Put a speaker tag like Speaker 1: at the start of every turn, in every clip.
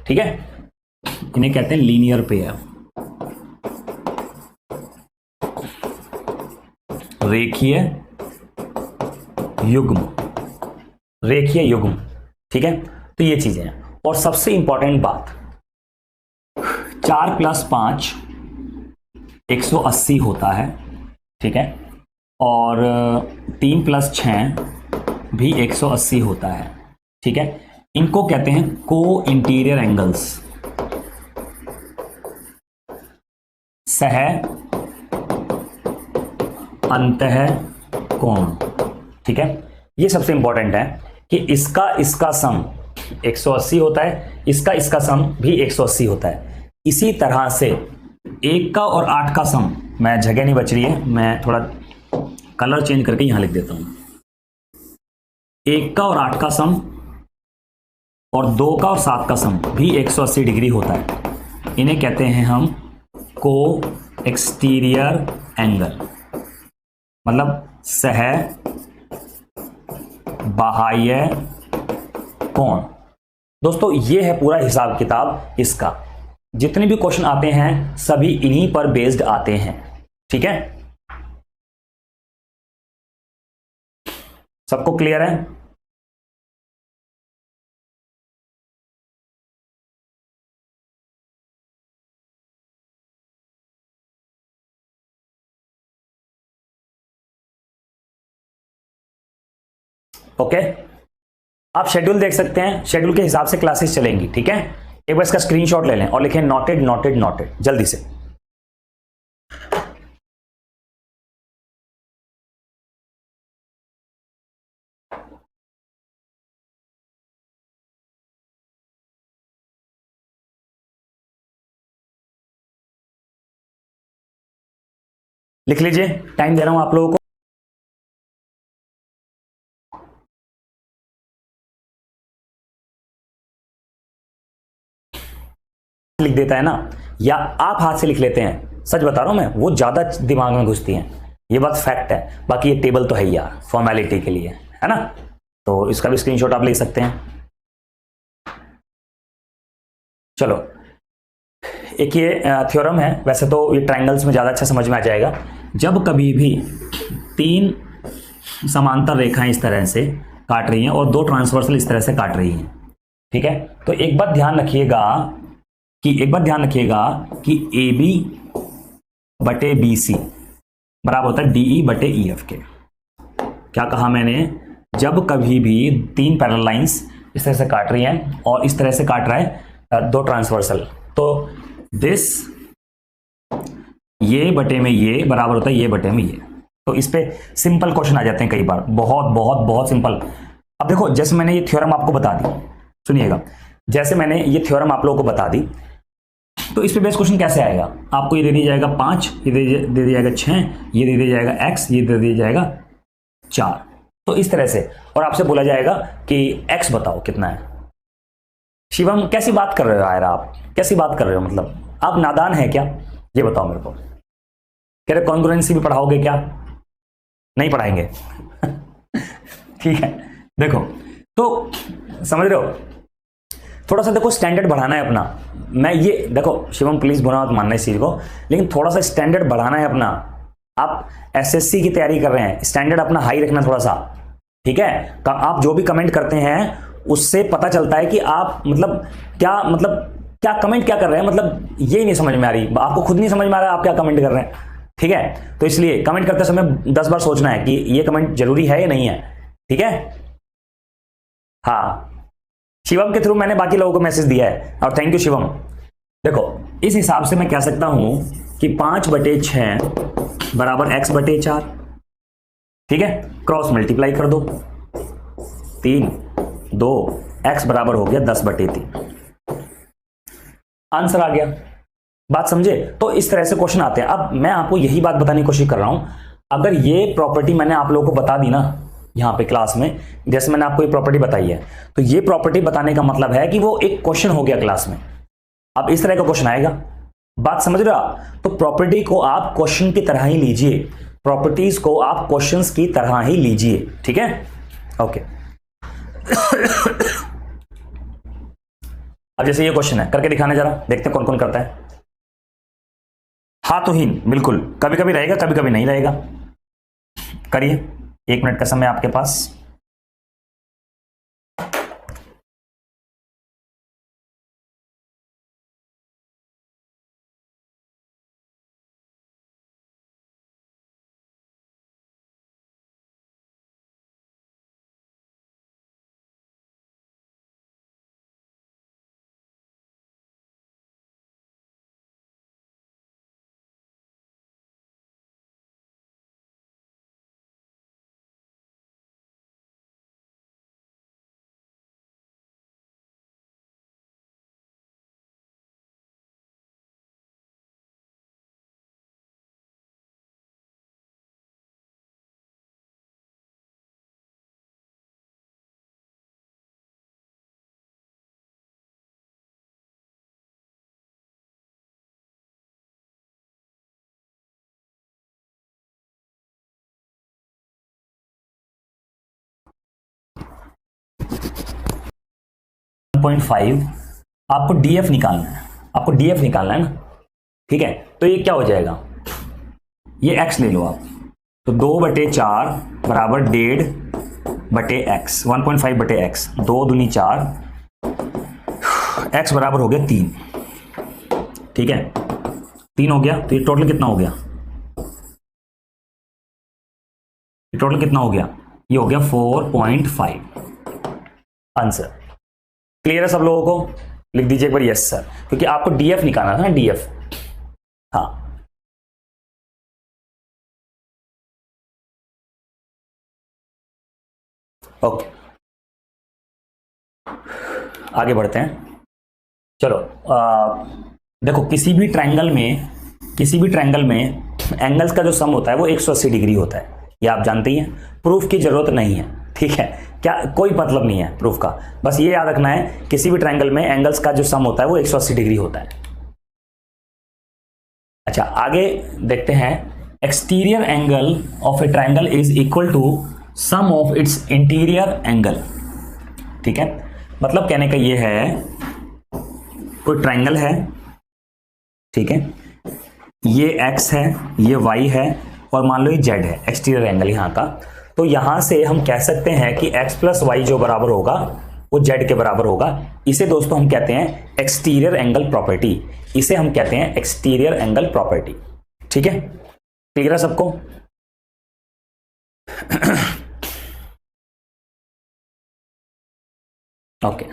Speaker 1: ठीक है, इन्हें कहते हैं लीनियर पेयर, रेखीय युग्म, रेखीय युग्म। ठीक है, तो ये चीजें हैं। और सबसे इंपॉर्टेंट बात, 4 + 5 180 होता है। ठीक है, और 3 + 6 भी 180 होता है। ठीक है, इनको कहते हैं को इंटीरियर एंगल्स, सह अंतः कोण। ठीक है, ये सबसे इंपॉर्टेंट है कि इसका सम 180 होता है, इसका सम भी 180 होता है। इसी तरह से 1 का और 8 का सम, मैं जगह नहीं बच रही है, मैं थोड़ा कलर चेंज करके यहां लिख देता हूं। 1 का और 8 का सम और 2 का और 7 का सम भी 180 डिग्री होता है। इन्हें कहते हैं हम को एक्सटीरियर एंगल, मतलब सह बाह्य कोण। दोस्तों ये है पूरा हिसाब किताब इसका। जितने भी क्वेश्चन आते हैं सभी इन्हीं पर बेस्ड आते हैं। ठीक है, सबको क्लियर है? ओके, आप शेड्यूल देख सकते हैं, शेड्यूल के हिसाब से क्लासेस चलेंगी। ठीक है, एक बार इसका स्क्रीनशॉट ले लें और लिखें नोटेड नोटेड नोटेड जल्दी से। लिख लीजिए, टाइम दे रहा हूं आप लोगों को। लिख देता है ना, या आप हाथ से लिख लेते हैं, सच बता रहा हूं मैं, वो ज्यादा दिमाग में घुसती हैं। ये बात फैक्ट है। बाकी ये टेबल तो है ही यार, फॉर्मेलिटी के लिए है ना, तो इसका भी स्क्रीनशॉट आप ले सकते हैं। चलो, एक ये थ्योरम है, वैसे तो ये ट्रायंगल्स में ज्यादा अच्छा समझ में आ जाएगा। जब कभी भी 3 समांतर रेखाएं इस तरह से काट रही हैं और 2 ट्रांसवर्सल इस तरह से काट रही हैं, ठीक है, तो एक बात ध्यान रखिएगा कि ए बी बटे बी सी बराबर होता है DE बटे EF के। क्या कहा मैंने? जब कभी भी 3 पैरेलल लाइंस इस तरह से काट रही हैं और इस तरह से काट रहा है 2 ट्रांसवर्सल, तो दिस ये बटे में ये बराबर होता है ये बटे में ये। तो इस पे सिंपल क्वेश्चन आ जाते हैं कई बार, बहुत बहुत बहुत सिंपल। अब देखो, जैसे मैंने ये थ्योरम आपको बता दी, सुनिएगा, जैसे मैंने ये थ्योरम आप लोगों को बता दी, तो इस पे बेस क्वेश्चन कैसे आएगा? आपको ये दे दिया जाएगा 5, ये दे दिया जाएगा 6, ये दे दिया जाएगा x, ये दे दिया जाएगा 4, तो इस तरह से, और आपसे बोला जाएगा कि x बताओ कितना है। शिवम कैसी बात कर रहे हो यार, आप कैसी बात कर रहे हो, मतलब आप नादान है क्या? ये बताओ मेरे को। कह रहे कॉन्ग्रुएंसी भी पढ़ाओगे क्या? नहीं पढ़ाएंगे। ठीक है, देखो, तो समझ रहे हो, थोड़ा सा देखो स्टैंडर्ड बढ़ाना है अपना। मैं ये देखो शिवम, प्लीज बुरा मत मानना इस चीज को, लेकिन थोड़ा सा स्टैंडर्ड बढ़ाना है अपना। आप SSC की तैयारी कर रहे हैं, स्टैंडर्ड अपना हाई रखना थोड़ा सा। ठीक है, आप जो भी कमेंट करते हैं उससे पता चलता है कि आप मतलब क्या कमेंट क्या कर रहे हैं, मतलब ये नहीं समझ में आ रही, आपको खुद नहीं समझ में आ रहा है आप क्या कमेंट कर रहे हैं। ठीक है, तो इसलिए कमेंट करते समय 10 बार सोचना है कि ये कमेंट जरूरी है या नहीं है। ठीक है, हाँ, शिवम के थ्रू मैंने बाकी लोगों को मैसेज दिया है, और थैंक यू शिवम। देखो, इस हिसाब से मैं कह सकता हूं कि 5/6 बराबर x बटे 4। ठीक है, क्रॉस मल्टीप्लाई कर दो, 3 2 x बराबर हो गया 10/3। आंसर आ गया। बात समझे? तो इस तरह से क्वेश्चन आते हैं। अब मैं आपको यही बात बताने की कोशिश कर रहा हूं, अगर ये प्रॉपर्टी मैंने आप लोगों को बता दी ना यहां पे क्लास में, जैसे मैंने आपको ये प्रॉपर्टी बताई है, तो ये प्रॉपर्टी बताने का मतलब है कि वो एक क्वेश्चन हो गया क्लास में। अब इस तरह का क्वेश्चन आएगा, बात समझ रहे हो आप? तो प्रॉपर्टी को आप क्वेश्चन की तरह ही लीजिए, प्रॉपर्टीज को आप क्वेश्चंस की तरह ही लीजिए। ठीक है, ओके। अब जैसे ये क्वेश्चन है, करके दिखाने जरा, देखते हैं कौन कौन करता है। हाथोहीन, बिल्कुल, कभी कभी रहेगा कभी कभी नहीं रहेगा। करिए, 1 मिनट का समय आपके पास। .5 आपको डीएफ निकालना है, आपको डीएफ निकालना है ना, ठीक है। तो ये क्या हो जाएगा, ये x ले लो आप, तो 2/4 बराबर 1.5/x, 1.5/x, 2 दूनी 4, x बराबर हो गया 3, ठीक है, 3 हो गया। तो ये टोटल कितना हो गया, ये टोटल कितना हो गया, ये हो गया 4.5 आंसर। क्लियर है सब लोगों को? लिख दीजिए एक बार यस सर, क्योंकि आपको डीएफ निकालना था ना, डीएफ। हाँ, ओके, आगे बढ़ते हैं। चलो, देखो किसी भी ट्रायंगल में एंगल्स का जो सम होता है वो 180 डिग्री होता है, ये आप जानते ही हैं, प्रूफ की जरूरत नहीं है, ठीक है, क्या कोई मतलब नहीं है प्रूफ का, बस ये याद रखना है किसी भी ट्रायंगल में एंगल्स का जो सम होता है वो 180 डिग्री होता है। अच्छा, आगे देखते हैं। Exterior angle of a triangle is equal to sum of its interior angle, ठीक है। मतलब कहने का ये है, कोई ट्रायंगल है, ठीक है, ये x है, ये y है, और मान लो ये z है, एक्सटीरियर एंगल यहां का। तो यहां से हम कह सकते हैं कि x + y जो बराबर होगा वो z के बराबर होगा। इसे दोस्तों हम कहते हैं एक्सटीरियर एंगल प्रॉपर्टी, इसे हम कहते हैं एक्सटीरियर एंगल प्रॉपर्टी, ठीक है। क्लियर है सबको? ओके,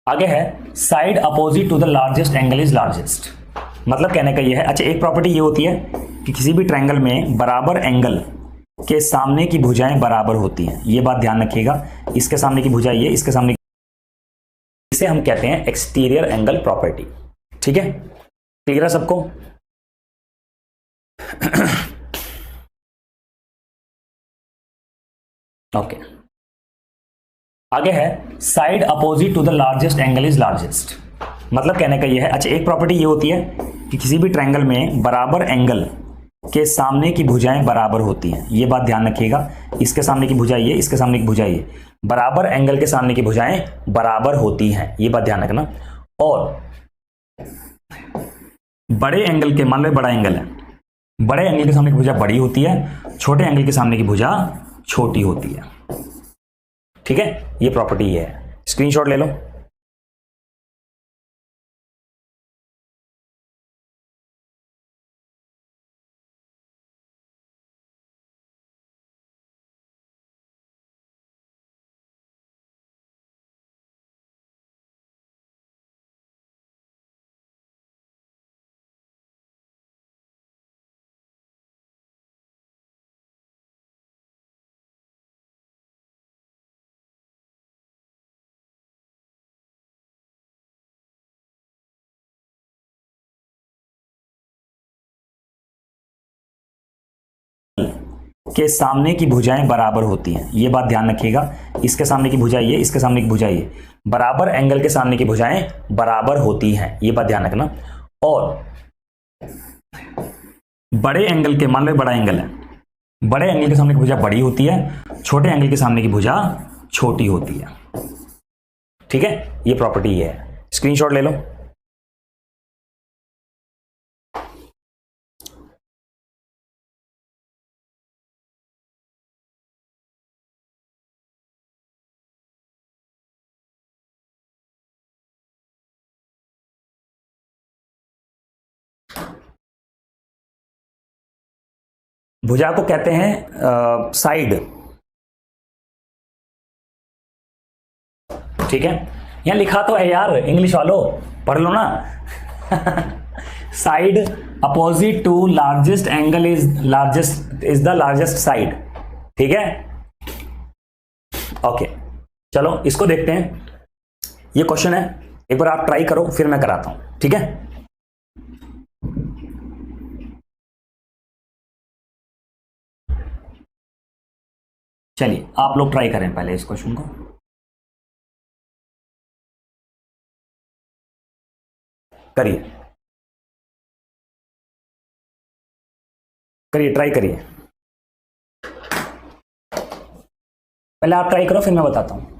Speaker 1: आगे है side opposite to the largest angle is largest. मतलब कहने का ये है, अच्छा एक प्रॉपर्टी ये होती है कि किसी भी ट्रायंगल में बराबर एंगल के सामने की भुजाएं बराबर होती हैं, ये बात ध्यान रखिएगा। इसके सामने की भुजा ये, इसके सामने, इसे हम कहते हैं एक्सटीरियर एंगल प्रॉपर्टी, ठीक है। क्लियर है सबको? ओके, आगे है side opposite to the largest angle is largest. मतलब कहने का यह है, अच्छा एक प्रॉपर्टी ये होती है कि किसी भी ट्रायंगल में बराबर एंगल के सामने की भुजाएं बराबर होती हैं, ये बात ध्यान रखिएगा। इसके सामने की भुजा ये, इसके सामने की भुजा ये, बराबर एंगल के सामने की भुजाएं बराबर होती हैं, ये बात ध्यान रखना। और बड़े एंगल के, मान लो बड़ा एंगल है, बड़े एंगल के सामने की भुजा बड़ी होती है, छोटे एंगल के सामने की भुजा छोटी होती है, ठीक है। ये प्रॉपर्टी ये है, स्क्रीनशॉट ले लो। के सामने की भुजाएं बराबर होती हैं, ये बात ध्यान रखिएगा। इसके सामने की भुजा ये, इसके सामने की भुजा ये, बराबर एंगल के सामने की भुजाएं बराबर होती हैं, ये बात ध्यान रखना। और बड़े एंगल के, मान लो बड़ा एंगल है, बड़े एंगल के सामने की भुजा बड़ी होती है, छोटे एंगल के सामने की भुजा छोटी होती है, ठीक है, ये प्रॉपर्टी ये है, स्क्रीनशॉट ले लो। भुजा को कहते हैं साइड, ठीक है, यहां लिखा तो है यार, इंग्लिश वालों पढ़ लो ना। Side opposite to largest angle is the largest side, ठीक है। ओके, चलो इसको देखते हैं। ये क्वेश्चन है, एक बार आप ट्राई करो, फिर मैं कराता हूं, ठीक है। चलिए आप लोग ट्राई करें पहले इस क्वेश्चन को। करिए करिए, ट्राई करिए, पहले आप ट्राई करो फिर मैं बताता हूं।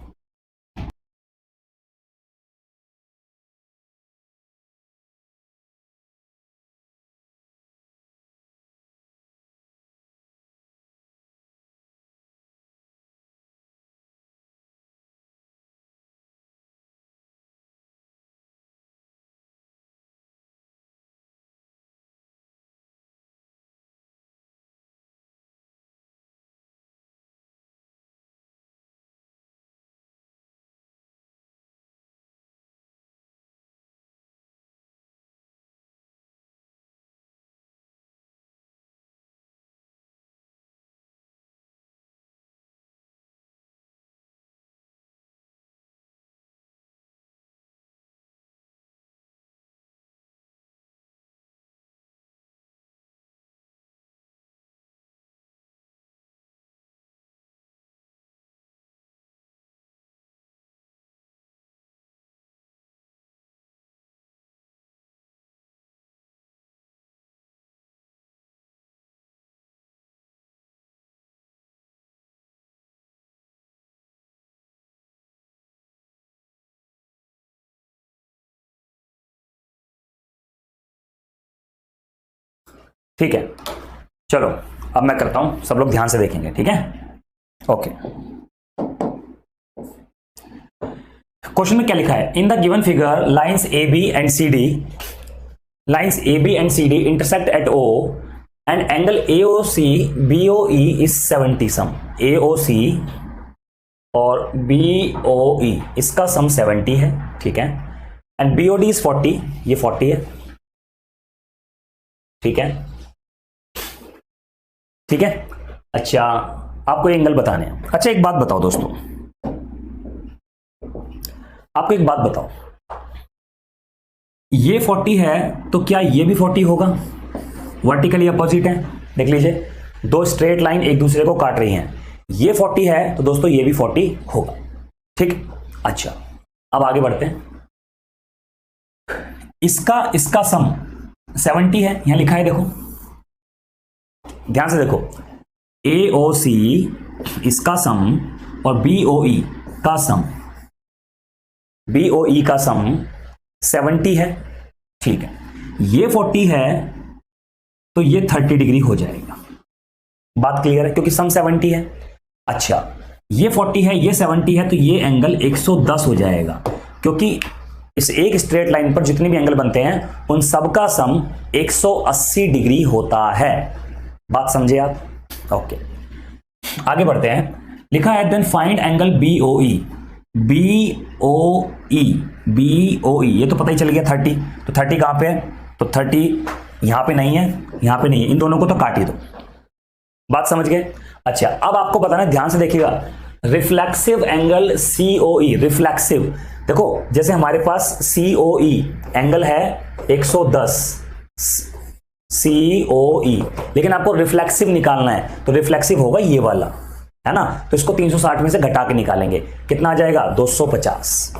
Speaker 1: ठीक है, चलो अब मैं करता हूं, सब लोग ध्यान से देखेंगे, ठीक है। ओके, क्वेश्चन में क्या लिखा है, in the given figure lines A B and C D, lines A B and C D intersect at O and angle AOC BOE is 70 sum, AOC और BOE इसका सम 70 है, ठीक है, एंड BOD इज 40, ये 40 है, ठीक है, ठीक है। अच्छा, आपको एंगल बताने हैं। अच्छा एक बात बताओ दोस्तों, आपको एक बात बताओ, ये 40 है तो क्या ये भी 40 होगा? वर्टिकली अपोजिट है, देख लीजिए, दो स्ट्रेट लाइन एक दूसरे को काट रही हैं, ये 40 है तो दोस्तों ये भी 40 होगा, ठीक। अच्छा अब आगे बढ़ते हैं, इसका सम 70 है, यहां लिखा है, देखो ध्यान से देखो, AOC इसका सम और BOE का सम, BOE का सम 70 है, ठीक है, ये 40 है तो ये 30 डिग्री हो जाएगा, बात क्लियर है, क्योंकि सम 70 है। अच्छा ये 40 है, ये 70 है, तो ये एंगल 110 हो जाएगा, क्योंकि इस एक स्ट्रेट लाइन पर जितने भी एंगल बनते हैं उन सबका सम 180 डिग्री होता है, बात समझे आप? ओके, आगे बढ़ते हैं, लिखा है then find angle BOE, BOE ये तो पता ही चल गया 30, तो 30 कहां पे है, तो 30 यहां पे नहीं है, यहां पे नहीं है, इन दोनों को तो काट ही दो, बात समझ गए। अच्छा अब आपको बताना, ध्यान से देखिएगा, रिफ्लेक्सिव एंगल COE, रिफ्लेक्सिव, देखो जैसे हमारे पास COE एंगल है 110 COE, लेकिन आपको रिफ्लेक्सिव निकालना है, तो रिफ्लेक्सिव होगा ये वाला, है ना, तो इसको 360 में से घटा के निकालेंगे, कितना आ जाएगा 250,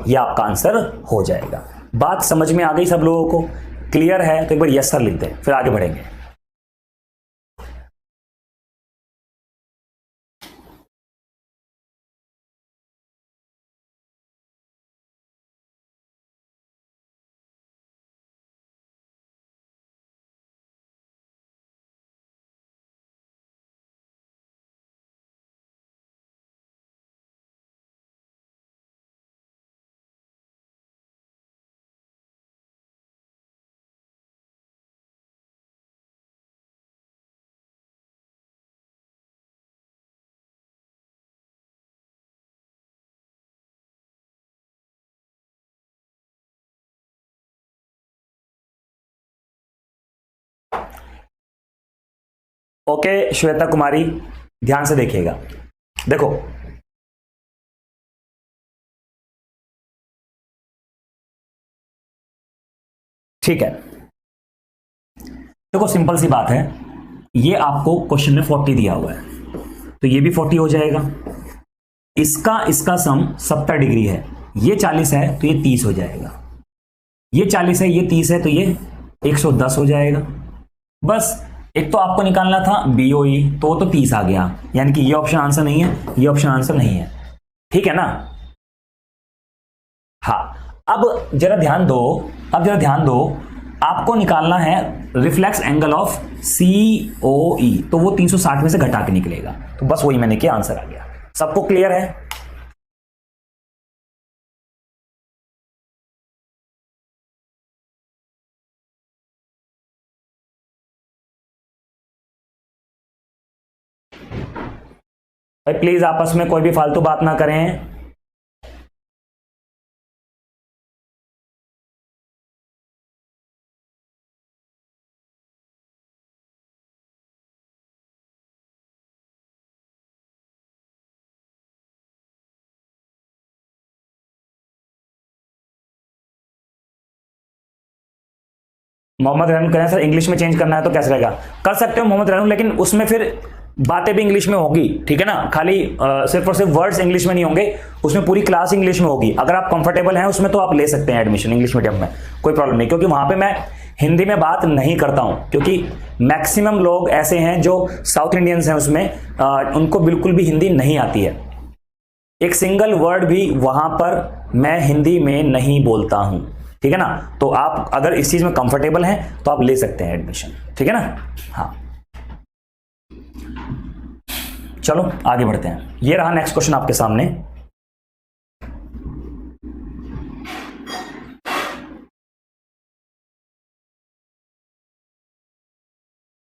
Speaker 1: ये आपका आंसर हो जाएगा। बात समझ में आ गई सब लोगों को? क्लियर है तो एक बार यस सर लिखते हैं, फिर आगे बढ़ेंगे। ओके श्वेता कुमारी, ध्यान से देखिएगा। देखो ठीक है, देखो सिंपल सी बात है, ये आपको क्वेश्चन में 40 दिया हुआ है, तो ये भी 40 हो जाएगा। इसका सम 70 डिग्री है, ये 40 है तो ये 30 हो जाएगा, ये 40 है ये 30 है तो ये 110 हो जाएगा। बस एक तो आपको निकालना था BOE, तो वो तो 30 आ गया, यानी कि ये ऑप्शन आंसर नहीं है, ये ऑप्शन आंसर नहीं है, ठीक है ना। हाँ, अब जरा ध्यान दो, आपको निकालना है रिफ्लेक्स एंगल ऑफ COE, तो वो 360 में से घटा के निकलेगा, तो बस वही मैंने किया, आंसर आ गया। सबको क्लियर है? भाई प्लीज आपस में कोई भी फालतू बात ना करें। मोहम्मद रैनू कह रहे हैं सर इंग्लिश में चेंज करना है तो कैसे रहेगा? कर सकते हो मोहम्मद रैनू, लेकिन उसमें फिर बातें भी इंग्लिश में होगी, ठीक है ना, खाली सिर्फ और सिर्फ वर्ड्स इंग्लिश में नहीं होंगे, उसमें पूरी क्लास इंग्लिश में होगी। अगर आप कंफर्टेबल हैं उसमें तो आप ले सकते हैं एडमिशन इंग्लिश मीडियम में, कोई प्रॉब्लम नहीं, क्योंकि वहां पे मैं हिंदी में बात नहीं करता हूं, क्योंकि मैक्सिमम लोग ऐसे हैं जो साउथ इंडियंस हैं उसमें, उनको बिल्कुल भी हिंदी नहीं आती है, एक सिंगल वर्ड भी वहां पर मैं हिंदी में नहीं बोलता हूं, ठीक है ना। तो आप अगर इस चीज में कंफर्टेबल हैं तो आप ले सकते हैं एडमिशन, ठीक है ना। हाँ चलो आगे बढ़ते हैं, ये रहा नेक्स्ट क्वेश्चन आपके सामने।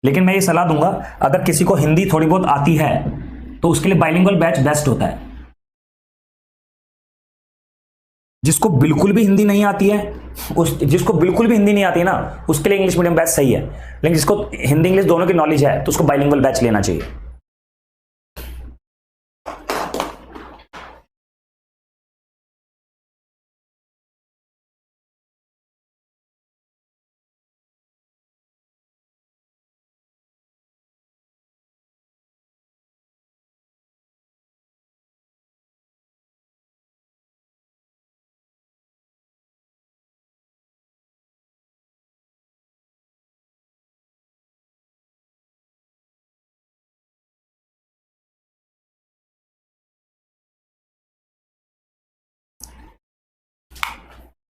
Speaker 1: लेकिन मैं ये सलाह दूंगा, अगर किसी को हिंदी थोड़ी बहुत आती है तो उसके लिए बाइलिंगुअल बैच बेस्ट होता है। जिसको बिल्कुल भी हिंदी नहीं आती है, जिसको बिल्कुल भी हिंदी नहीं आती है ना, उसके लिए इंग्लिश मीडियम बैच सही है, लेकिन जिसको हिंदी इंग्लिश दोनों की नॉलेज है तो उसको बाइलिंगुअल बैच लेना चाहिए।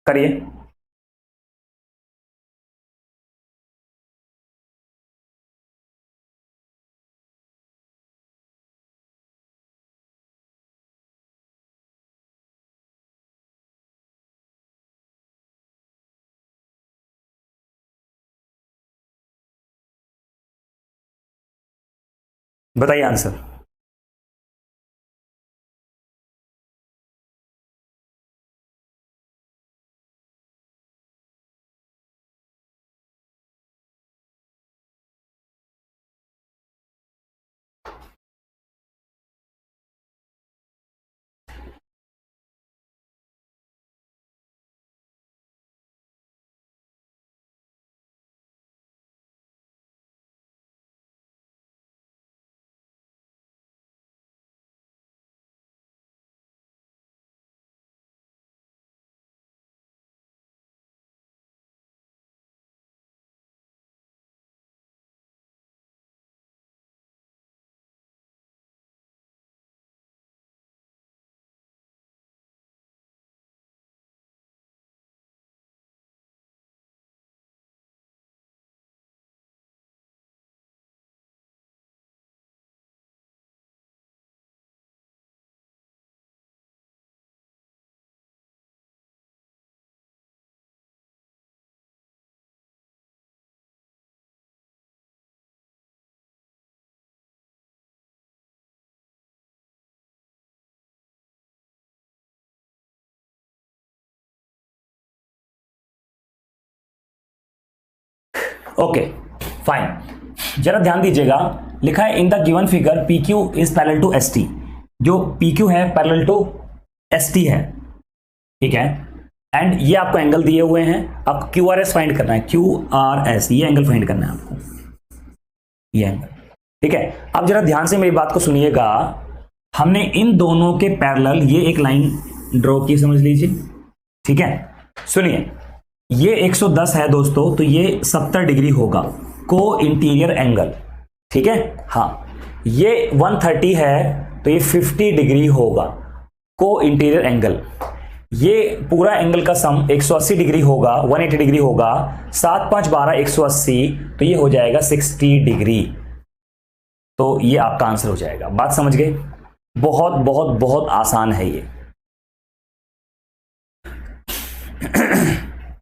Speaker 1: करिए। बताइए आंसर। ओके फाइन, जरा ध्यान दीजिएगा, लिखा है in the given figure P Q is parallel to S T, जो पी क्यू है पैरेलल टू एस टी है, ठीक है, एंड ये आपको एंगल दिए हुए हैं, आपको क्यू आर एस फाइंड करना है, क्यू आर एस ये एंगल फाइंड करना है आपको, ये एंगल, ठीक है। अब जरा ध्यान से मेरी बात को सुनिएगा, हमने इन दोनों के पैरेलल ये एक लाइन ड्रॉ की, समझ लीजिए, ठीक है। सुनिए, ये 110 है दोस्तों, तो ये 70 डिग्री होगा को इंटीरियर एंगल, ठीक है। हाँ, ये 130 है तो ये 50 डिग्री होगा को इंटीरियर एंगल। ये पूरा एंगल का सम 180 डिग्री होगा, 180 डिग्री होगा, 7 5 12 180, तो ये हो जाएगा 60 डिग्री। तो ये आपका आंसर हो जाएगा। बात समझ गए? बहुत बहुत बहुत आसान है ये,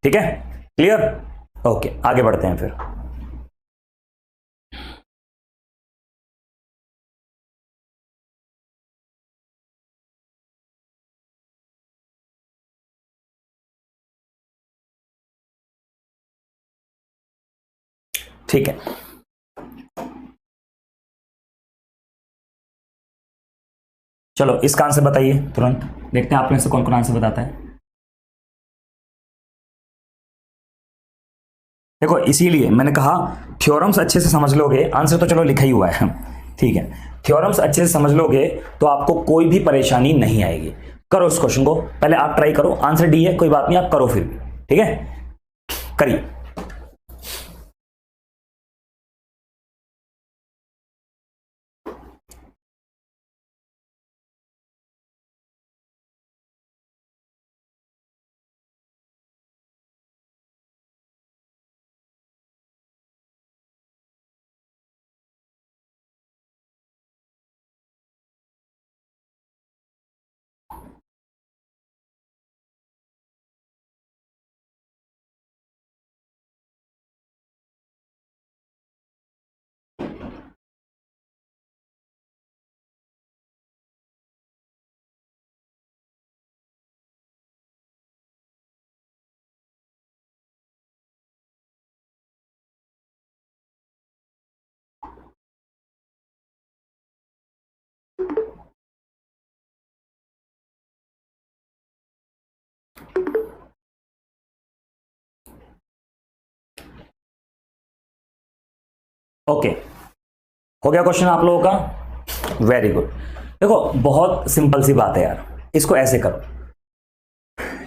Speaker 1: ठीक है, क्लियर? ओके, आगे बढ़ते हैं फिर। ठीक है, चलो इसका आंसर बताइए तुरंत, देखते हैं आप में से कौन कौन आंसर बताता है। देखो, इसीलिए मैंने कहा थ्योरम्स अच्छे से समझ लोगे, आंसर तो चलो लिखा ही हुआ है, ठीक है, थ्योरम्स अच्छे से समझ लोगे तो आपको कोई भी परेशानी नहीं आएगी। करो इस क्वेश्चन को, पहले आप ट्राई करो, आंसर डी है, कोई बात नहीं, आप करो फिर भी, ठीक है, करिए। ओके, हो गया क्वेश्चन आप लोगों का? Very good. देखो, बहुत सिंपल सी बात है यार, इसको ऐसे करो,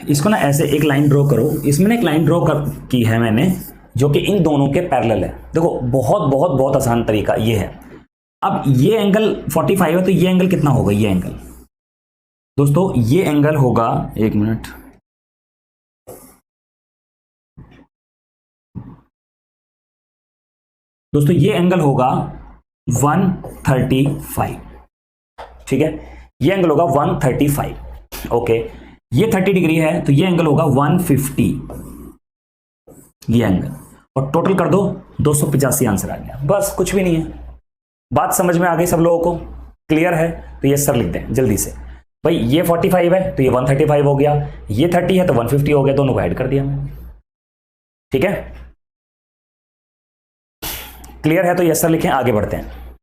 Speaker 1: इसको ना ऐसे एक लाइन ड्रॉ करो, इसमें ना एक लाइन ड्रॉ कर की है मैंने, जो कि इन दोनों के पैरेलल है। देखो, बहुत बहुत बहुत आसान तरीका ये है। अब ये एंगल 45 है, तो ये एंगल कितना होगा? ये एंगल दोस्तों, ये एंगल होगा, एक मिनट, दोस्तों ये एंगल होगा 135, ठीक है, ये एंगल होगा 135, ओके। ये 30 डिग्री है तो ये एंगल होगा 150, ये एंगल, और टोटल कर दो 285 आंसर आ गया। बस, कुछ भी नहीं है। बात समझ में आ गई सब लोगों को? क्लियर है? तो ये सर लिख दें जल्दी से। भाई ये 45 है तो ये 135 हो गया, ये 30 है तो 150 हो गया, दोनों को ऐड कर दिया मैंने, ठीक है। क्लियर है? तो यस सर लिखें, आगे बढ़ते हैं,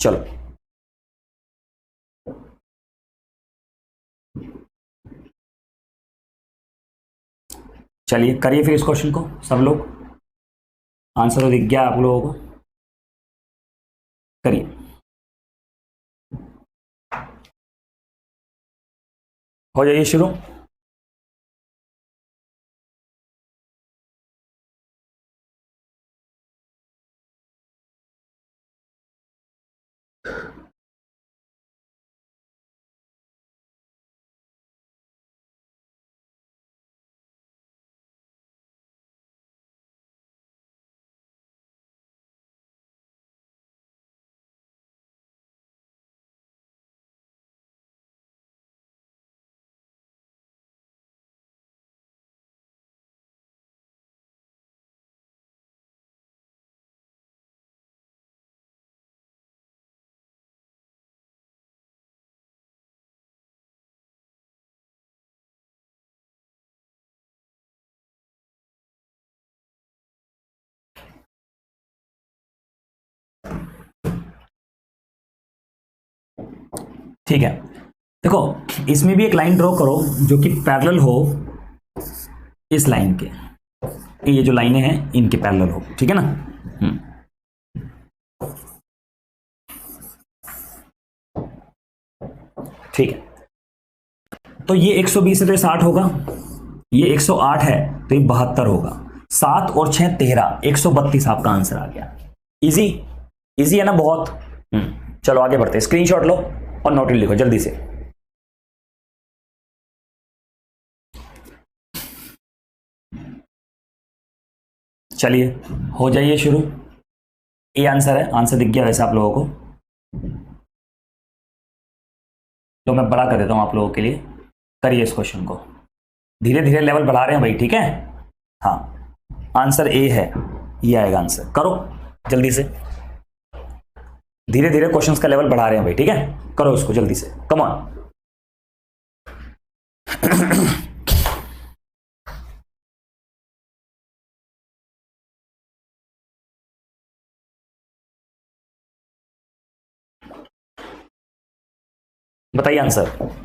Speaker 1: चलो। चलिए करिए फिर इस क्वेश्चन को सब लोग, आंसर तो दिख गया आप लोगों को, करिए। हो जाइए शुरू। ठीक है, देखो इसमें भी एक लाइन ड्रॉ करो जो कि पैरेलल हो इस लाइन के, ये जो लाइनें हैं इनके पैरेलल हो, ठीक है ना। ठीक है, तो ये 120 है तो ये 60 होगा, ये 108 है तो ये 72 होगा, 7 और 6 13, 132 आपका आंसर आ गया। इजी, इजी है ना बहुत। चलो आगे बढ़ते हैं, स्क्रीनशॉट लो और नोट लिखो जल्दी से। चलिए हो जाइए शुरू। ये आंसर है, आंसर दिख गया वैसे आप लोगों को, तो मैं बड़ा कर देता हूं आप लोगों के लिए। करिए इस क्वेश्चन को, धीरे धीरे लेवल बढ़ा रहे हैं भाई, ठीक है। हाँ आंसर ए है, ये आएगा आंसर। करो जल्दी से, धीरे धीरे क्वेश्चंस का लेवल बढ़ा रहे हैं भाई, ठीक है। करो इसको जल्दी से, कम ऑन। बताइए आंसर।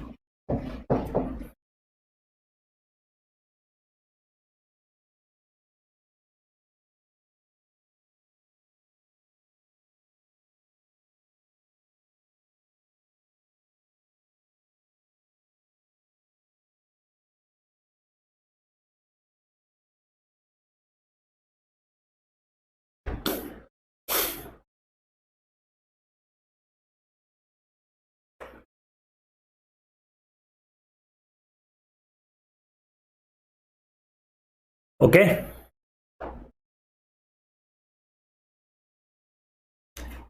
Speaker 1: ओके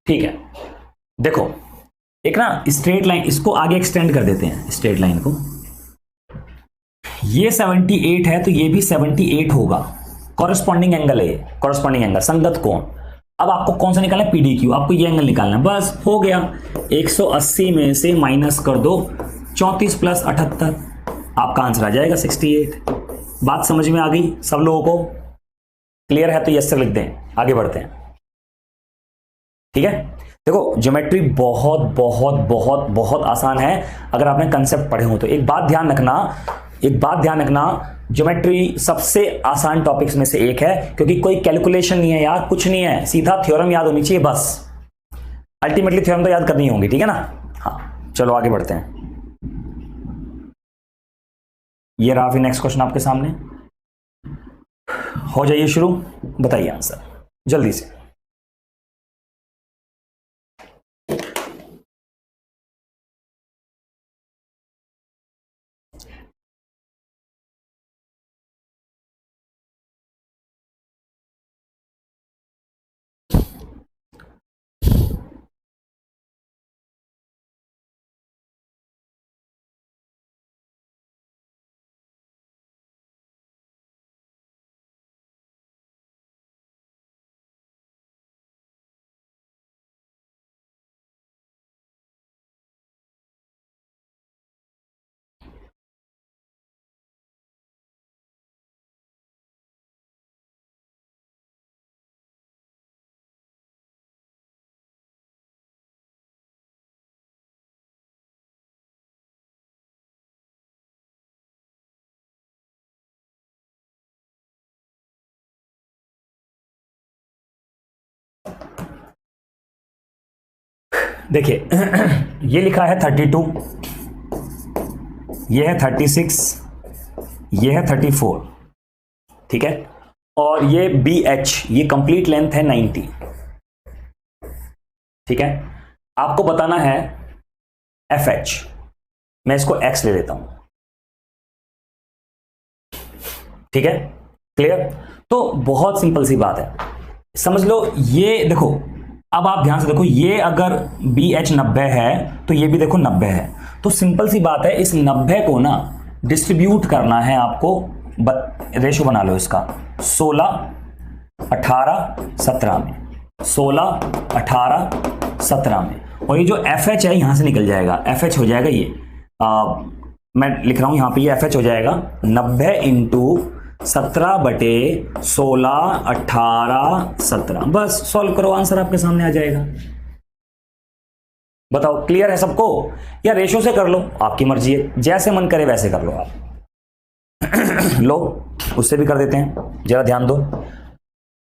Speaker 1: ठीक है, देखो एक ना स्ट्रेट लाइन, इसको आगे एक्सटेंड कर देते हैं स्ट्रेट लाइन को। ये 78 है तो ये भी 78 होगा, कॉरेस्पॉन्डिंग एंगल है, कॉरेस्पॉन्डिंग एंगल संगत कोण। अब आपको कौन सा निकालना है, पीडीक्यू, आपको ये एंगल निकालना है, बस हो गया। 180 में से माइनस कर दो 34 प्लस 78, आपका आंसर आ जाएगा 68। बात समझ में आ गई सब लोगों को? क्लियर है तो यस सर लिख दें, आगे बढ़ते हैं। ठीक है, देखो ज्योमेट्री बहुत बहुत बहुत बहुत आसान है अगर आपने कंसेप्ट पढ़े हो तो। एक बात ध्यान रखना, एक बात ध्यान रखना, ज्योमेट्री सबसे आसान टॉपिक्स में से एक है, क्योंकि कोई कैलकुलेशन नहीं है यार, कुछ नहीं है, सीधा थ्योरम याद होनी चाहिए बस। अल्टीमेटली थ्योरम तो याद करनी होंगी, ठीक है ना। हाँ चलो आगे बढ़ते हैं। ये रहा फिर नेक्स्ट क्वेश्चन आपके सामने, हो जाइए शुरू, बताइए आंसर जल्दी से। देखिए ये लिखा है 32, ये है 36, ये है 34, ठीक है, और ये BH, ये कंप्लीट लेंथ है 90, ठीक है। आपको बताना है FH, मैं इसको X ले लेता हूं, ठीक है, क्लियर। तो बहुत सिंपल सी बात है, समझ लो। ये देखो, अब आप ध्यान से देखो, ये अगर BH 90 है तो ये भी देखो 90 है, तो सिंपल सी बात है, इस 90 को ना डिस्ट्रीब्यूट करना है आपको, रेशो बना लो इसका 16 18 17 में, 16 18 17 में, और ये जो FH है यहां से निकल जाएगा, FH हो जाएगा ये, मैं लिख रहा हूं यहां पे, ये FH हो जाएगा 90 इंटू 17 बटे 16 18 17, बस सॉल्व करो, आंसर आपके सामने आ जाएगा। बताओ क्लियर है सबको? या रेशो से कर लो, आपकी मर्जी है, जैसे मन करे वैसे कर लो आप। लो उससे भी कर देते हैं, जरा ध्यान दो,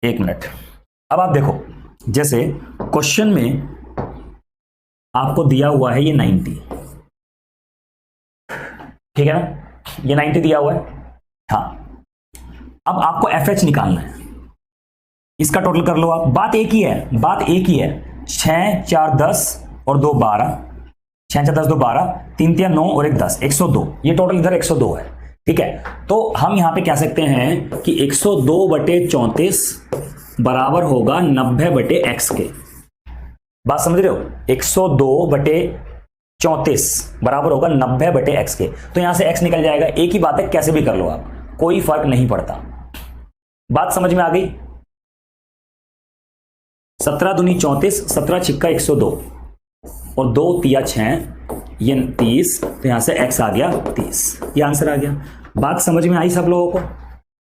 Speaker 1: एक मिनट। अब आप देखो, जैसे क्वेश्चन में आपको दिया हुआ है ये 90, ठीक है ना, ये 90 दिया हुआ है। हाँ, अब आपको FH निकालना है, इसका टोटल कर लो आप। बात एक ही है, बात एक ही है, 6 4 10 और 2 12, 6 4 10 2 12, 3 3 9 और 1 10, 102, ये टोटल इधर 102 है, ठीक है। तो हम यहां पे कह सकते हैं कि 102/34 बराबर होगा 90/x के। बात समझ रहे हो? 102/34 बराबर होगा 90/x के। तो यहां से x निकल जाएगा, एक ही बात है, कैसे भी कर लो आप, कोई फर्क नहीं पड़ता। बात समझ में आ गई? 17 दूनी 34, 17 छिक्का 102 और 2 तिया 6, ये 30, तो यहां से x आ गया 30, ये आंसर आ गया। बात समझ में आई सब लोगों को?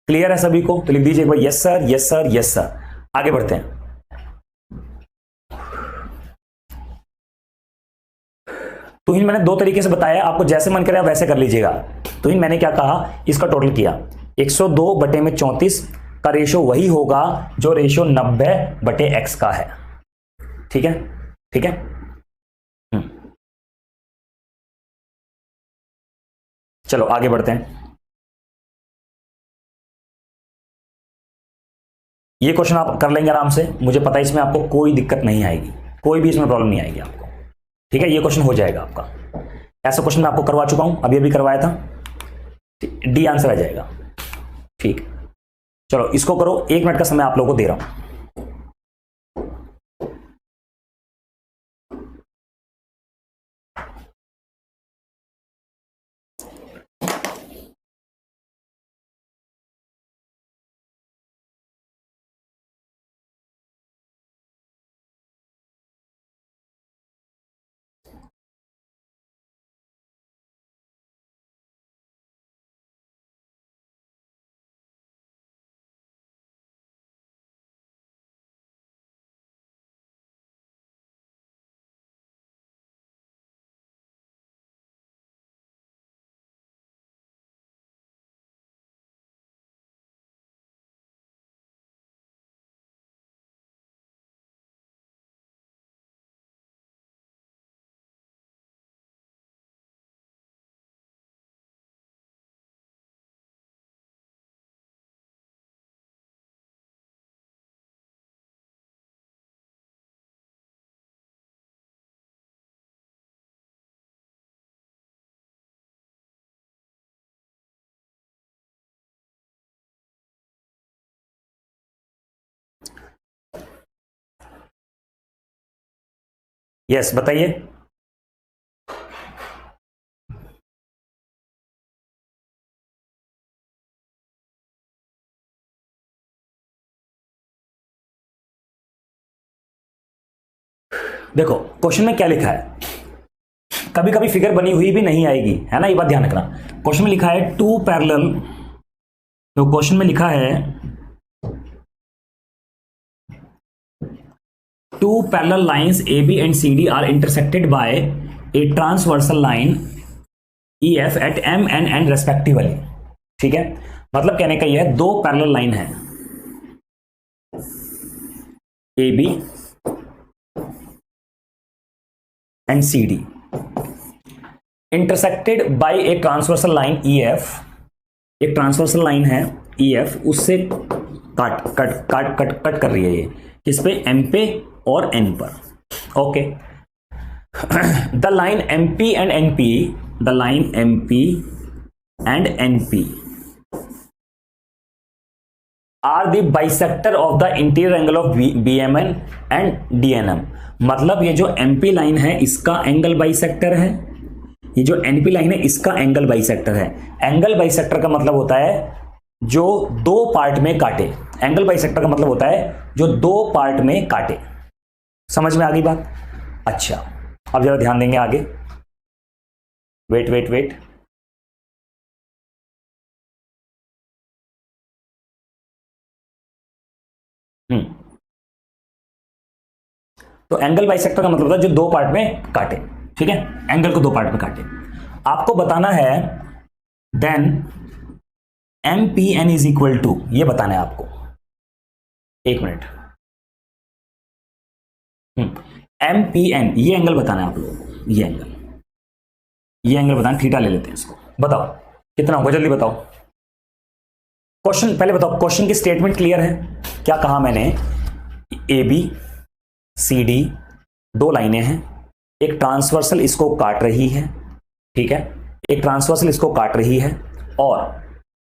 Speaker 1: क्लियर है सभी को? तो लिख दीजिए एक बार yes sir, yes sir, yes sir. आगे बढ़ते हैं। तो इन मैंने दो तरीके से बताया, आपको जैसे मन करे वैसे कर लीजिएगा। तो इन मैंने क्या कहा, इसका टोटल किया, 102/34 का रेशो वही होगा जो रेशो 90/x का है, ठीक है, ठीक है। चलो आगे बढ़ते हैं। ये क्वेश्चन आप कर लेंगे आराम से, मुझे पता है इसमें आपको कोई दिक्कत नहीं आएगी, कोई भी इसमें प्रॉब्लम नहीं आएगी आपको, ठीक है। ये क्वेश्चन हो जाएगा आपका, ऐसा क्वेश्चन मैं आपको करवा चुका हूं, अभी अभी करवाया था, डी आंसर आ जाएगा, ठीक। चलो इसको करो, 1 मिनट का समय आप लोगों को दे रहा हूं। यस बताइए। देखो क्वेश्चन में क्या लिखा है, कभी कभी फिगर बनी हुई भी नहीं आएगी, है ना, ये बात ध्यान रखना। क्वेश्चन में लिखा है टू पैरेलल, तो क्वेश्चन में लिखा है two parallel lines AB and CD are intersected by a transversal line EF at M and N respectively, ठीक है। मतलब कहने का यह है, दो पैरेलल लाइन है AB and CD intersected by a transversal line EF, एक ट्रांसवर्सल लाइन है EF, उससे काट कट काट कट कट कर रही है ये, किस पे, M पे और N पर, okay. The line MP and NP, the line MP and NP are the bisector of the interior angle of BMN and DNM। मतलब ये जो MP लाइन है इसका एंगल बाइसेक्टर है, ये जो NP लाइन है इसका एंगल बाइसेक्टर है। एंगल बाइसेक्टर का मतलब होता है जो दो पार्ट में काटे, एंगल बाइसेक्टर का मतलब होता है जो दो पार्ट में काटे। समझ में आ गई बात? अच्छा, अब जरा ध्यान देंगे आगे, वेट वेट वेट, तो एंगल बाइसेक्टर का मतलब होता है जो दो पार्ट में काटे, ठीक है, एंगल को दो पार्ट में काटे। आपको बताना है then M P N is equal to, ये बताना है आपको, एक मिनट, एम पी एन, ये एंगल बताना है आप लोगों को, ये एंगल बताना, थीटा ले लेते हैं इसको, बताओ कितना होगा, जल्दी बताओ। क्वेश्चन पहले बताओ, क्वेश्चन की स्टेटमेंट क्लियर है? क्या कहा मैंने? ए बी सी डी दो लाइनें हैं, एक ट्रांसवर्सल इसको काट रही है, ठीक है, एक ट्रांसवर्सल इसको काट रही है,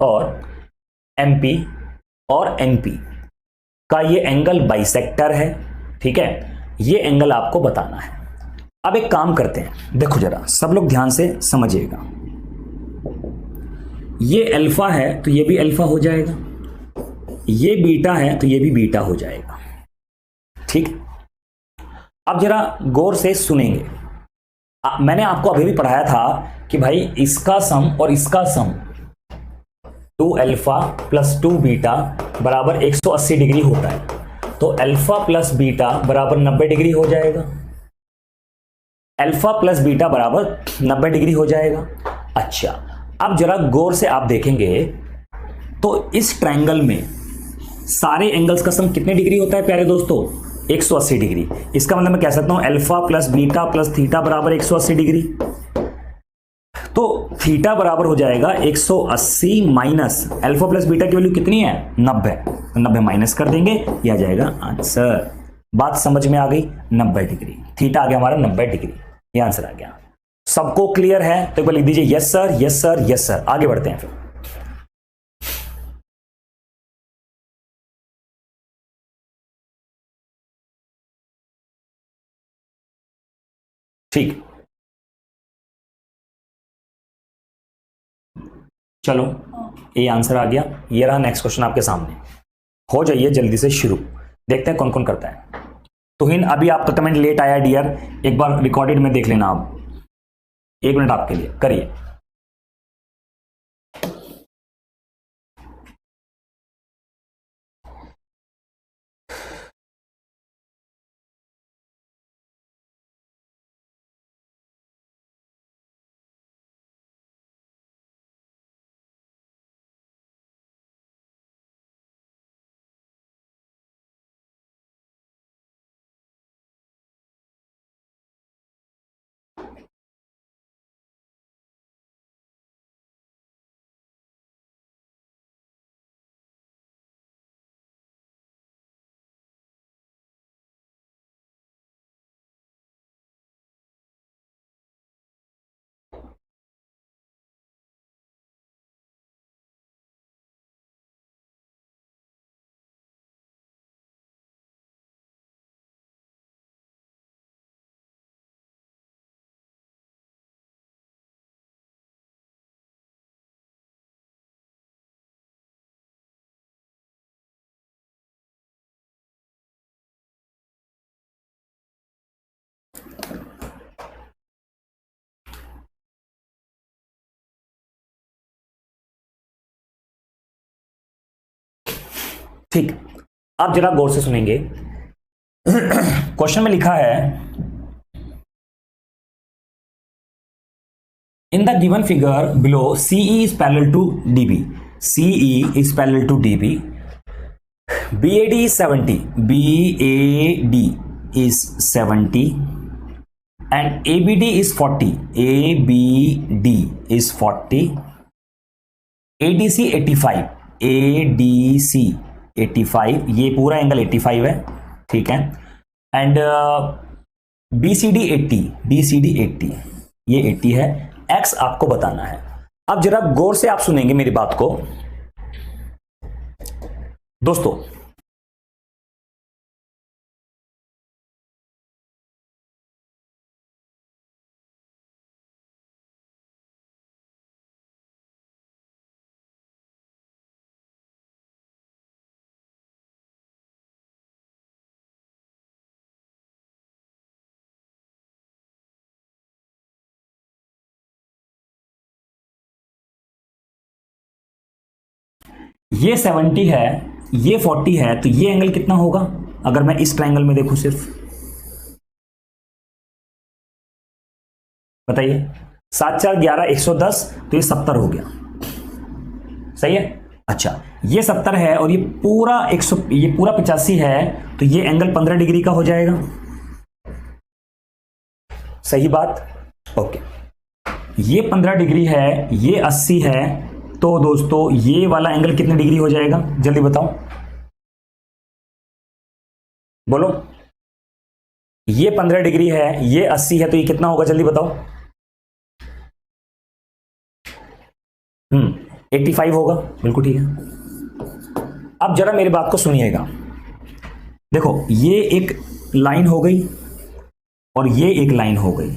Speaker 1: और एमपी और एनपी का ये एंगल बाइसेक्टर है, ठीक है, ये एंगल आपको बताना है। अब एक काम करते हैं, देखो जरा सब लोग ध्यान से समझिएगा, ये अल्फा है तो ये भी अल्फा हो जाएगा, ये बीटा है तो ये भी बीटा हो जाएगा, ठीक। अब जरा गौर से सुनेंगे, मैंने आपको अभी भी पढ़ाया था कि भाई इसका सम और इसका सम 2 अल्फा प्लस 2 बीटा बराबर 180 डिग्री होता है, तो अल्फा प्लस बीटा बराबर 90 डिग्री हो जाएगा, अल्फा प्लस बीटा बराबर 90 डिग्री हो जाएगा। अच्छा, अब जरा गौर से आप देखेंगे तो इस ट्रायंगल में सारे एंगल्स का सम कितने डिग्री होता है प्यारे दोस्तों? 180 डिग्री। इसका मतलब मैं कह सकता हूं alpha plus beta plus theta बराबर 180 डिग्री, तो थीटा बराबर हो जाएगा 180 माइनस अल्फा प्लस बीटा की वैल्यू कितनी है? 90, तो 90 माइनस कर देंगे, ये आ जाएगा आंसर। बात समझ में आ गई? 90 डिग्री, थीटा आ गया हमारा 90 डिग्री, ये आंसर आ गया। सबको क्लियर है तो एक बार लिख दीजिए yes sir, yes sir, yes sir. आगे बढ़ते हैं फिर। ठीक, चलो ये आंसर आ गया, ये रहा नेक्स्ट क्वेश्चन आपके सामने। हो जाइए जल्दी से शुरू, देखते हैं कौन कौन करता है। तो हिन अभी आपका कमेंट लेट आया डियर, एक बार रिकॉर्डेड में देख लेना आप, 1 मिनट आपके लिए, करिए। ठीक, आप जरा गौर से सुनेंगे। क्वेश्चन में लिखा है in the given figure below CE is parallel to DB, CE is parallel to DB, BAD is 70, BAD is 70 and ABD is 40, ABD is 40, ADC 85, ADC 85, ये पूरा एंगल 85 है, ठीक है, एंड BCD 80, BCD 80, ये 80 है, X आपको बताना है। अब जरा गौर से आप सुनेंगे मेरी बात को दोस्तों। ये 70 है, ये 40 है, तो ये एंगल कितना होगा अगर मैं इस ट्रायंगल में देखूं सिर्फ? बताइए, 7 4 11 110, तो ये 70 हो गया। सही है। अच्छा, ये 70 है और ये पूरा 100, ये पूरा 85 है, तो ये एंगल 15 डिग्री का हो जाएगा। सही बात। ओके, ये 15 डिग्री है, ये 80 है, तो दोस्तों ये वाला एंगल कितने डिग्री हो जाएगा, जल्दी बताओ, बोलो। ये 15 डिग्री है, ये 80 है, तो ये कितना होगा, जल्दी बताओ। 85 होगा, बिल्कुल ठीक है। अब जरा मेरी बात को सुनिएगा। देखो, ये एक लाइन हो गई और ये एक लाइन हो गई,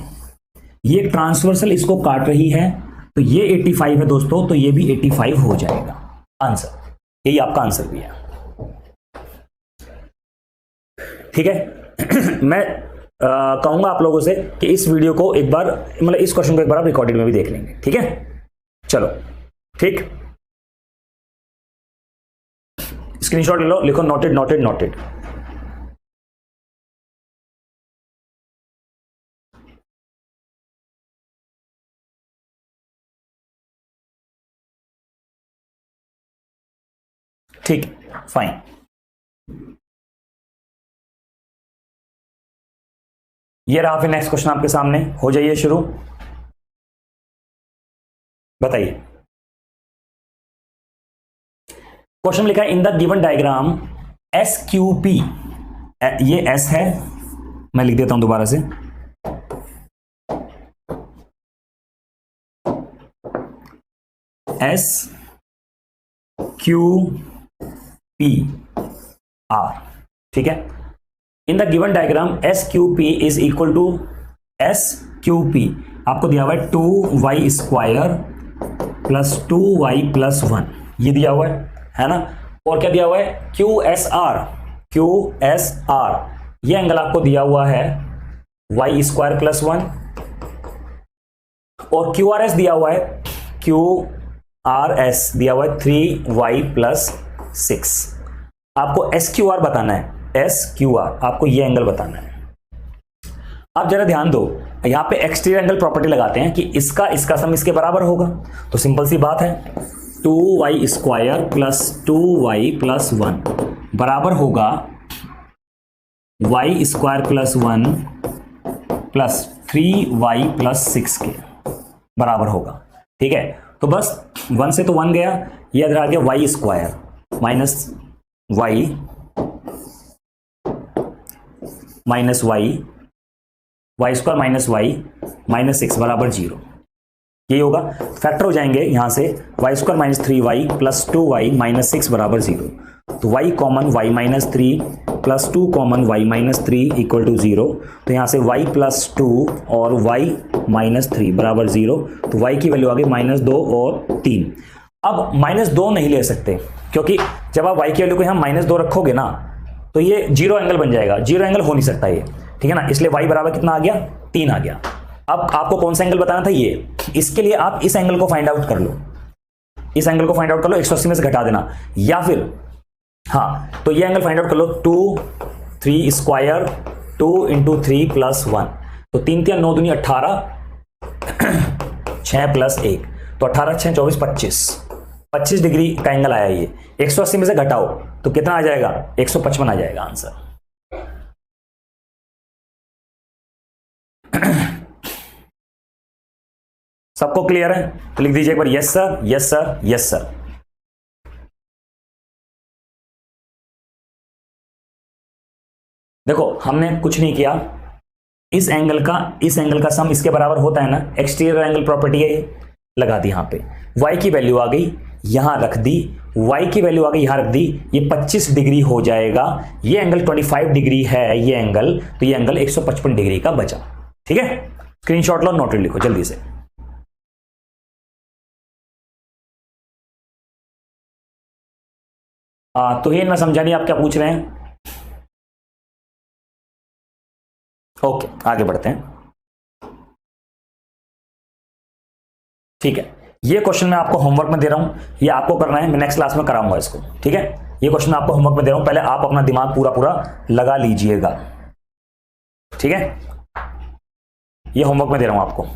Speaker 1: ये ट्रांसवर्सल इसको काट रही है, तो ये 85 है दोस्तों, तो ये भी 85 हो जाएगा आंसर। यही आपका आंसर भी है। ठीक है। मैं कहूंगा आप लोगों से कि इस वीडियो को एक बार, मतलब इस क्वेश्चन को एक बार आप रिकॉर्डेड में भी देख लेंगे। ठीक है, चलो ठीक, स्क्रीनशॉट ले लो, लिखो नोटेड नोटेड नोटेड। ठीक, फाइन। ये रहा फिर नेक्स्ट क्वेश्चन आपके सामने, हो जाइए शुरू, बताइए। क्वेश्चन लिखा है in the given diagram S Q P, ये एस है, मैं लिख देता हूं दोबारा से, एस क्यू पी आर। ठीक है, in the given diagram S Q P is equal to S Q P, आपको दिया हुआ है 2y square plus 2y plus 1, ये दिया हुआ है ना। और क्या दिया हुआ है, Q S R, Q S R, ये एंगल आपको दिया हुआ है y स्क्वायर प्लस 1, और क्यू आर एस दिया हुआ है, क्यू आर एस दिया हुआ है 3y प्लस 6। आपको एस क्यू आर बताना है, एस क्यू आर, आपको ये एंगल बताना है। आप जरा ध्यान दो, यहां पे एक्सटीरियर एंगल प्रॉपर्टी लगाते हैं कि इसका सम इसके बराबर होगा, तो सिंपल सी बात है, 2y square plus 2y plus 1 बराबर होगा y square plus 1 plus 3y plus 6 के बराबर होगा। ठीक है, तो बस 1 से तो 1 गया, ये इधर आ गया y square minus y minus y square minus y minus 6 बराबर 0, यही होगा। फैक्टर हो जाएंगे यहां से, y square minus 3y plus 2y minus 6 बराबर 0, तो y common y minus 3 plus 2 common y minus 3 equal to 0, तो यहां से y प्लस 2 और y माइनस 3 बराबर 0, तो y की वैल्यू आ गई माइनस 2 और 3। अब माइनस 2 नहीं ले सकते, क्योंकि जब आप y की वैल्यू को यहां माइनस 2 रखोगे ना, तो ये जीरो एंगल बन जाएगा, जीरो एंगल हो नहीं सकता ये। ठीक है ना, इसलिए y बराबर कितना आ गया, 3 आ गया। अब आपको कौन सा एंगल बताना था, ये, इसके लिए आप इस एंगल को फाइंड आउट कर लो, इस एंगल को फाइंड आउट कर लो, 180 में से घटा देना, या फिर हाँ, तो ये एंगल फाइंड आउट कर लो, 2 3 स्क्वायर 2 इंटू 3 प्लस 1, तो 3 3 9 दूनी 18, 6 प्लस 1, तो 18 6 24 25 डिग्री का एंगल आया ये। 180 में से घटाओ तो कितना आ जाएगा, 155 आ जाएगा आंसर। सबको क्लियर है, तो लिख दीजिए एक बार yes sir, yes sir, yes sir. देखो, हमने कुछ नहीं किया, इस एंगल का सम इसके बराबर होता है ना, एक्सटीरियर एंगल प्रॉपर्टी है, लगा दी यहां पे, y की वैल्यू आ गई, यहां रख दी, y की वैल्यू आ गई, यहां रख दी, ये 25 डिग्री हो जाएगा, ये एंगल 25 डिग्री है ये एंगल, तो ये एंगल 155 डिग्री का बचा। ठीक है, स्क्रीनशॉट लो, नोटेड लिखो जल्दी से। तो ये मैं समझा नहीं आप क्या पूछ रहे हैं। ओके, आगे बढ़ते हैं। ठीक है, ये क्वेश्चन मैं आपको होमवर्क में दे रहा हूं, ये आपको करना है, मैं नेक्स्ट क्लास में कराऊंगा इसको। ठीक है, ये क्वेश्चन आपको होमवर्क में दे रहा हूं, पहले आप अपना दिमाग पूरा पूरा लगा लीजिएगा। ठीक है, ये होमवर्क में दे रहा हूं आपको।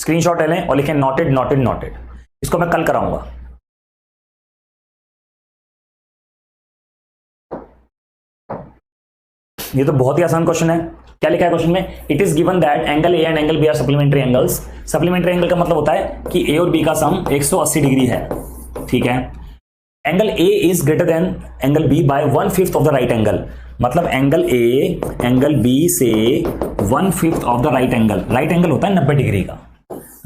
Speaker 1: स्क्रीनशॉट ले लें और लिखें नोटेड नोटेड नोटेड। इसको मैं कल कराऊंगा। ये तो बहुत ही आसान क्वेश्चन है। क्या लिखा है क्वेश्चन में? It is given that angle A and angle B are supplementary angles. Supplementary angle का मतलब होता है कि ए और बी का सम 180 डिग्री है, ठीक है। Angle A is greater than angle B by 1/5 of the right angle. मतलब एंगल ए एंगल बी से 1/5 of the right angle. Right angle होता है 90 डिग्री का,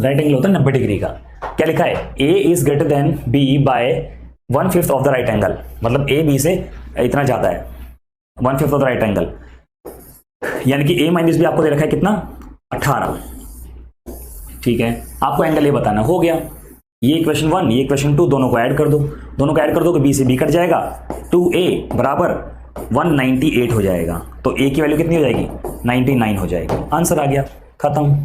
Speaker 1: राइट एंगल होता है 90 डिग्री का। क्या लिखा है? A is greater than B by 1/5 of the right angle. मतलब ए बी से इतना ज्यादा है, 1/5 ऑफ द राइट एंगल। यानी कि a माइनस बी आपको दे रखा है कितना? 18, ठीक है। आपको एंगल ए बताना, हो गया। ये इक्वेशन 1, ये इक्वेशन 2, दोनों को ऐड कर दो। दोनों को ऐड कर दो कि b से b कट जाएगा, 2a बराबर 198 हो जाएगा। तो a की वैल्यू कितनी हो जाएगी? 99 हो जाएगी। आंसर आ गया, खत्म।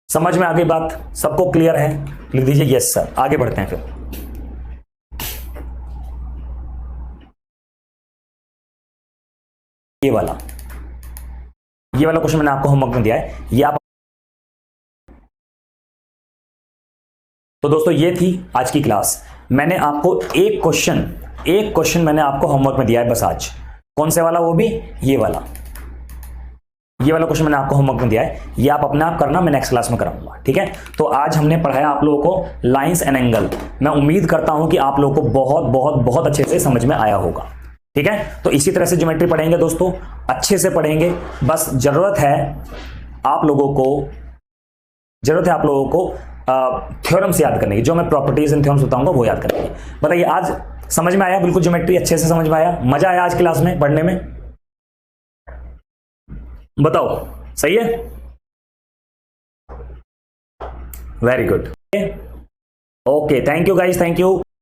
Speaker 1: समझ में आ गई बात? सबको क्लियर है? लिख दीजिए यस सर। आगे बढ़ते हैं फिर। ये वाला क्वेश्चन मैंने आपको होमवर्क में दिया है, ये आप। तो दोस्तों ये थी आज की क्लास। मैंने आपको एक क्वेश्चन मैंने आपको होमवर्क में दिया है बस आज। कौन से वाला? वो भी ये वाला क्वेश्चन मैंने आपको होमवर्क में दिया है। ये आप अपने आप करना, मैं नेक्स्ट क्लास में कराऊंगा, ठीक है। तो आज हमने पढ़ाया आप लोगों को लाइंस एंड एंगल। मैं उम्मीद करता हूं कि आप लोगों को बहुत बहुत बहुत अच्छे से समझ में आया होगा, ठीक है। तो इसी तरह से ज्योमेट्री पढ़ेंगे दोस्तों, अच्छे से पढ़ेंगे। बस जरूरत है आप लोगों को थ्योरम्स याद करने की। जो मैं प्रॉपर्टीज एंड थ्योरम्स बताऊंगा वो याद करने की। बताइए आज समझ में आया? बिल्कुल ज्योमेट्री अच्छे से समझ में आया? मजा आया आज क्लास में पढ़ने में? बताओ, सही है? Very good. Okay, thank you guys, thank you.